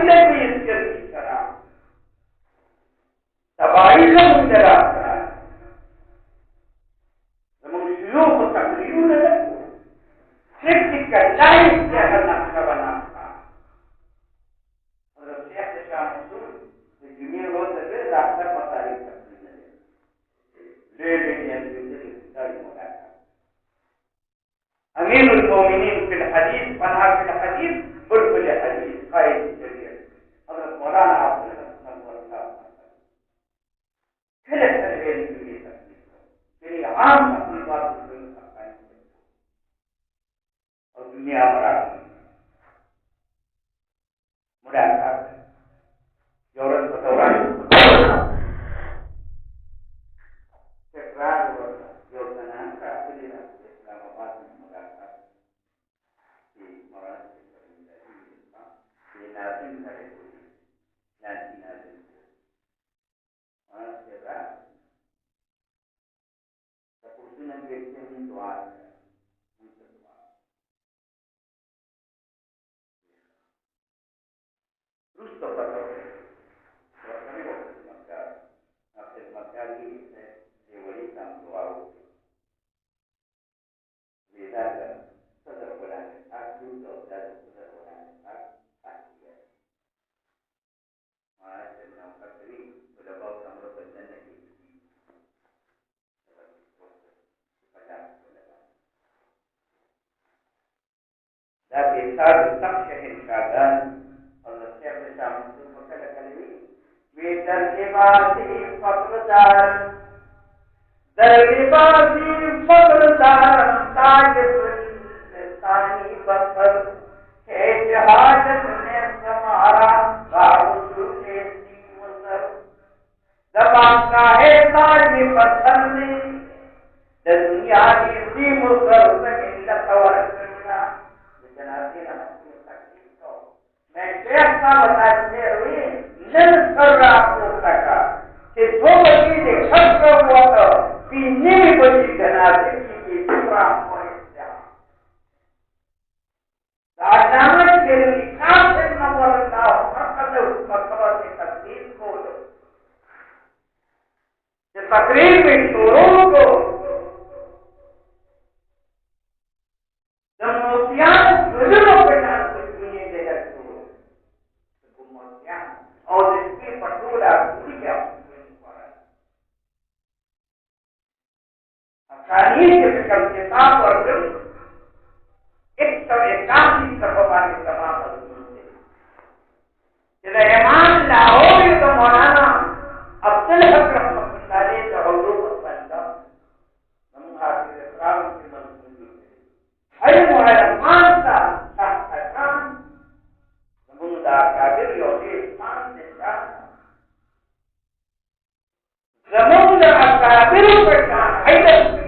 देखिए इसके करा तबाही का मुंडरा करा मनुष्यों को तकलीफ न लगो सिर्फ कलाई से नक्शा बना था और शेख शाह मंसूर दुनिया रोज से रास्ता पता ही सकती ले अमीर उल-मोमिनीन फिल हदीस पनाह फिल हदीस बुलबुल हदीस कायद शरीयत हज़रत मौलाना अब्दुल हसन नदवी फिर तलवेल के लिए तेरी आम अपनी बात को और दुनिया बड़ा मुराद जौरत बतौरान Tapi saat tak syahidan Allah siapa sama itu maka kali Bedar libasi fakrdar Dar libasi fakrdar Tajib Tani bakar Hai jahadat ne samara Garu se musar Dabang kahe taji pasandi Dunia di musar Sakinda tawar मैं कैसा बताते हुए नल कर रहा हूँ लगा कि 2 बजे से खर्च हुआ तो 3 बजे जनाजे की पूरा होया राजामत के लिखा से नंबर का मकसद मकसद की तकलीफ को ये तकरीर में शोरों को Ramon da Akabir